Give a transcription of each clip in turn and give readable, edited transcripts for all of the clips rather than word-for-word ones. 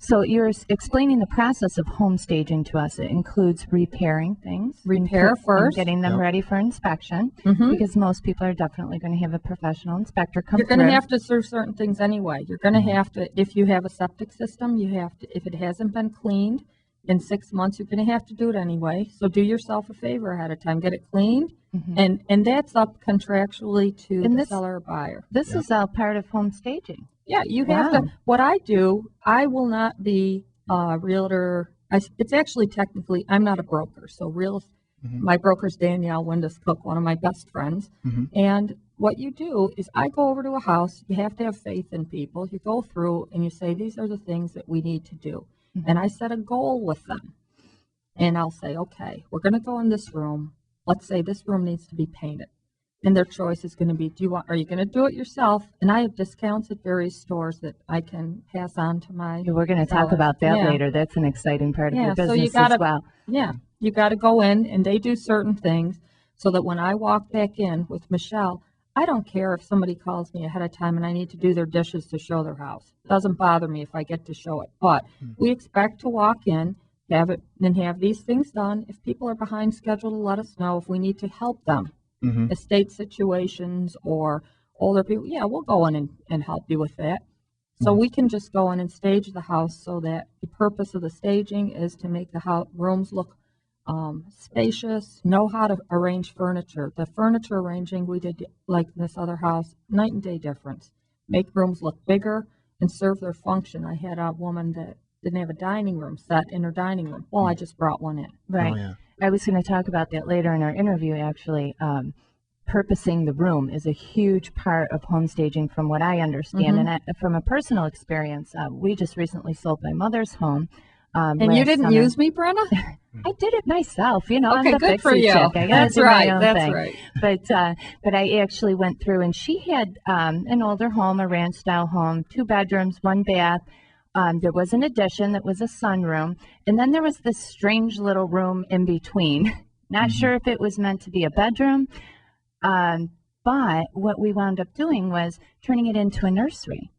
So you're explaining the process of home staging to us. It includes repairing things. Repair first. And getting them ready for inspection, because most people are definitely going to have a professional inspector come through. You're going to have to serve certain things anyway. You're going to have to, if you have a septic system, you have to, if it hasn't been cleaned in 6 months, you're going to have to do it anyway. So do yourself a favor ahead of time. Get it cleaned. And that's up contractually to the seller or buyer. This is all part of home staging. Yeah, you have to. What I do, I will not be a realtor. It's actually technically, I'm not a broker. So my broker's Danielle Windus Cook, one of my best friends. And what you do is I go over to a house. You have to have faith in people. You go through and you say, these are the things that we need to do. And I set a goal with them. And I'll say, okay, we're going to go in this room. Let's say this room needs to be painted. And their choice is going to be, are you going to do it yourself? And I have discounts at various stores that I can pass on to my We're going to talk about that later. That's an exciting part of your business so you gotta, as well. Yeah, you got to go in, and they do certain things so that when I walk back in with Michelle, I don't care if somebody calls me ahead of time and I need to do their dishes to show their house. It doesn't bother me if I get to show it. But we expect to walk in, have it, and have these things done. If people are behind schedule, to let us know if we need to help them. Estate situations or older people, we'll go in and help you with that. So we can just go in and stage the house so that the purpose of the staging is to make the rooms look spacious, know how to arrange furniture. The furniture arranging we did, like this other house, night and day difference. Make rooms look bigger and serve their function. I had a woman that didn't have a dining room set in her dining room. Well, I just brought one in. Right. I was going to talk about that later in our interview, actually. Purposing the room is a huge part of home staging from what I understand. And from a personal experience, we just recently sold my mother's home. And you didn't use me, Brenna? I did it myself, Okay, I'm the good for fixie you. chick. I That's right. That's right. But I actually went through, and she had an older home, a ranch-style home, 2 bedrooms, 1 bath. There was an addition that was a sunroom, and then there was this strange little room in between. Not sure if it was meant to be a bedroom, but what we wound up doing was turning it into a nursery.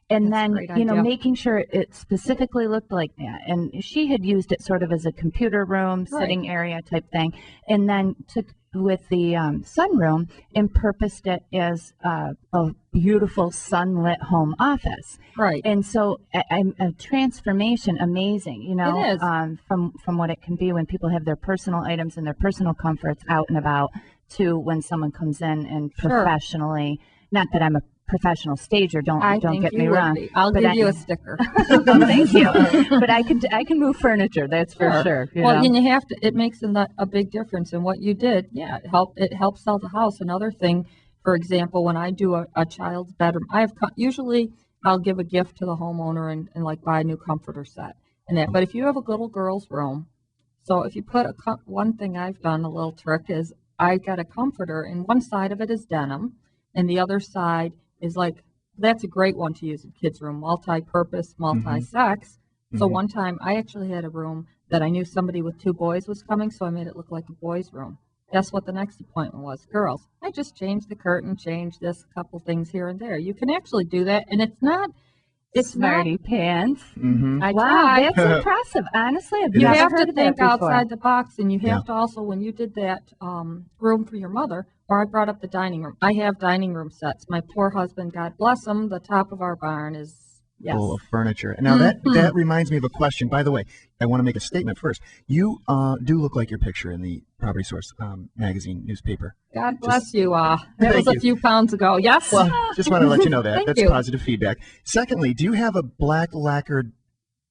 And making sure it specifically looked like that. And she had used it sort of as a computer room, sitting area type thing. And then took with the sunroom and purposed it as a beautiful sunlit home office. Right. And so a transformation, amazing, it is. From what it can be when people have their personal items and their personal comforts out and about to when someone comes in and professionally, not that I'm a professional stager, don't get me wrong. I'll give you a sticker. Thank you. But I can move furniture, that's for sure. And you have to, it makes a big difference in what you did. Yeah, it helps sell the house. Another thing, for example, when I do a child's bedroom, usually I'll give a gift to the homeowner and like buy a new comforter set and that. But if you have a little girl's room, so if you put one thing I've done, a little trick is I got a comforter and one side of it is denim and the other side is that's a great one to use in kids' room, multi-purpose, multi-sex. So one time I actually had a room that I knew somebody with 2 boys was coming, so I made it look like a boys' room. Guess what the next appointment was? Girls. I just changed the curtain, changed this, a couple things here and there. You can actually do that, and it's smarty pants. Wow, that's impressive. Honestly, I've you never have heard to of think that before. outside the box, and you have to also, when you did that room for your mother, or I brought up the dining room. I have dining room sets. My poor husband, God bless him, the top of our barn is full of furniture. Now that reminds me of a question. By the way, I want to make a statement first. You do look like your picture in the Property Source magazine newspaper. God bless you. That was a few pounds ago. Yes. Well, just want to let you know that. Thank That's you. Positive feedback. Secondly, do you have a black lacquered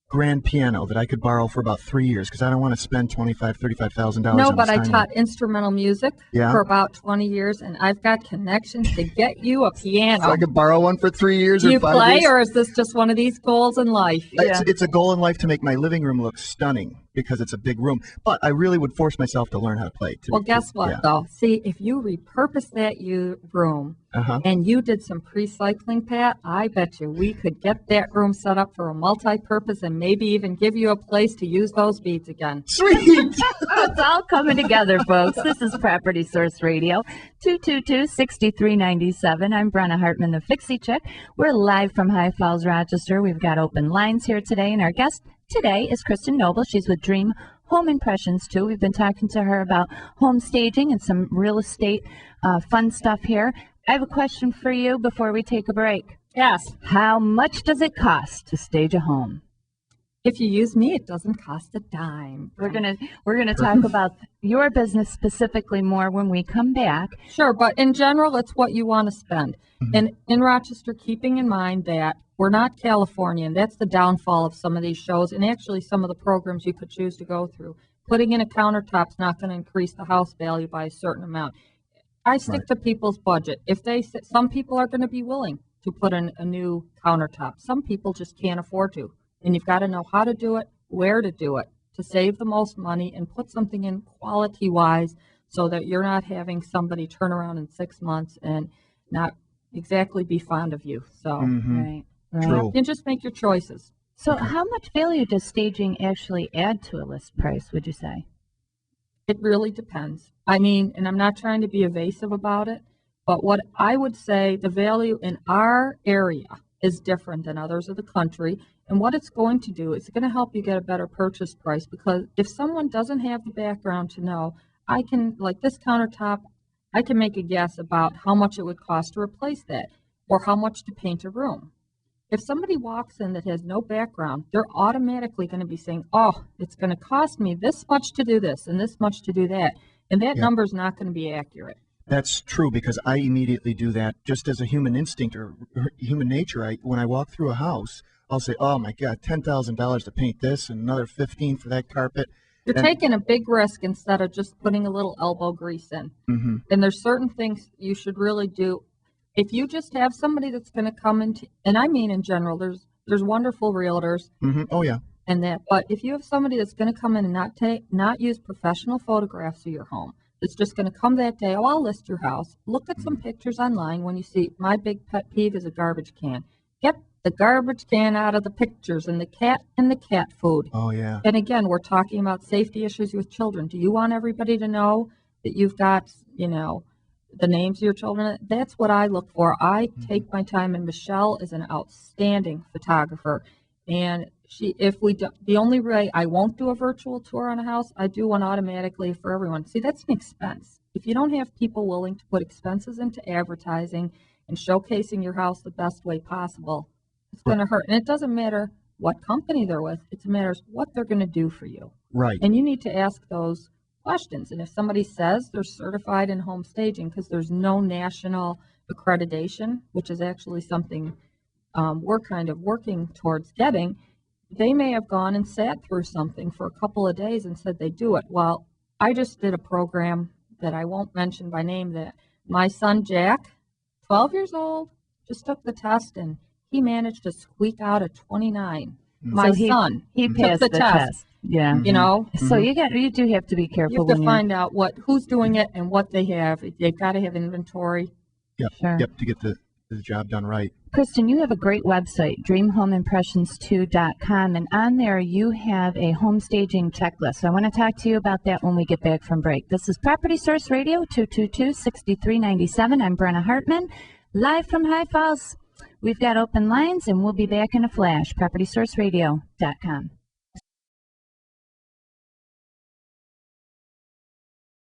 grand piano that I could borrow for about 3 years? Because I don't want to spend $25,000, $35,000. No, but I taught instrumental music Yeah. for about 20 years, and I've got connections to get you a piano. So I could borrow one for 3 years Do or you 5 play, years? or is this just one of these goals in life? It's a goal in life to make my living room look stunning. because it's a big room. But I really would force myself to learn how to play. Well, guess what, yeah. though? See, if you repurpose that room and you did some pre-cycling, Pat, I bet you we could get that room set up for a multi-purpose and maybe even give you a place to use those beads again. Sweet! It's all coming together, folks. This is Property Source Radio, 222-6397. I'm Brenna Hartman, the Fixie Chick. We're live from High Falls, Rochester. We've got open lines here today, and our guest today is Kristen Noble. She's with Dream Home Impressions, too. We've been talking to her about home staging and some real estate fun stuff here. I have a question for you before we take a break. Yes. How much does it cost to stage a home? If you use me, it doesn't cost a dime. We're gonna talk about your business specifically more when we come back. Sure, but in general, it's what you want to spend. And in Rochester, keeping in mind that we're not California, and that's the downfall of some of these shows, and actually some of the programs you could choose to go through. Putting in a countertop's not going to increase the house value by a certain amount. I stick to people's budget. If some people are going to be willing to put in a new countertop. Some people just can't afford to. And you've got to know how to do it, where to do it, to save the most money and put something in quality-wise so that you're not having somebody turn around in 6 months and not exactly be fond of you. So, Right. True. You just make your choices. So how much value does staging actually add to a list price, would you say? It really depends. I mean, and I'm not trying to be evasive about it, but what I would say the value in our area is different than others of the country. And what it's going to do is going to help you get a better purchase price, because if someone doesn't have the background to know, I can, like this countertop, I can make a guess about how much it would cost to replace that or how much to paint a room. If somebody walks in that has no background, they're automatically going to be saying, oh, it's going to cost me this much to do this and this much to do that. And that number is not going to be accurate. That's true, because I immediately do that just as a human instinct or human nature. When I walk through a house, I'll say, oh my God, $10,000 to paint this and another $15,000 for that carpet. You're taking a big risk instead of just putting a little elbow grease in. And there's certain things you should really do. If you just have somebody that's going to come into, and I mean in general, there's wonderful realtors. Oh yeah. And that, but if you have somebody that's going to come in and not use professional photographs of your home, it's just going to come that day, oh, I'll list your house. Look at some pictures online. When you see, my big pet peeve is a garbage can. Get the garbage can out of the pictures and the cat food. Oh yeah. And again, we're talking about safety issues with children. Do you want everybody to know that you've got, the names of your children? That's what I look for. I take my time, and Michelle is an outstanding photographer. And the only way I won't do a virtual tour on a house, I do one automatically for everyone. See, that's an expense. If you don't have people willing to put expenses into advertising and showcasing your house the best way possible, it's going to hurt. And it doesn't matter what company they're with. It matters what they're going to do for you. Right. And you need to ask those questions. And if somebody says they're certified in home staging, because there's no national accreditation, which is actually something we're kind of working towards getting, they may have gone and sat through something for a couple of days and said they do it. Well, I just did a program that I won't mention by name that my son Jack, 12 years old, just took the test and he managed to squeak out a 29. My son, he passed took the test. Yeah. So you do have to be careful. You have to find out who's doing it and what they have. They've got to have inventory. Yep. Sure. Yep. To get the job done right. Kristen, you have a great website, dreamhomeimpressions2.com, and on there you have a home staging checklist. So I want to talk to you about that when we get back from break. This is Property Source Radio, 222-6397. I'm Brenna Hartman, live from High Falls. We've got open lines, and we'll be back in a flash. PropertySourceRadio.com.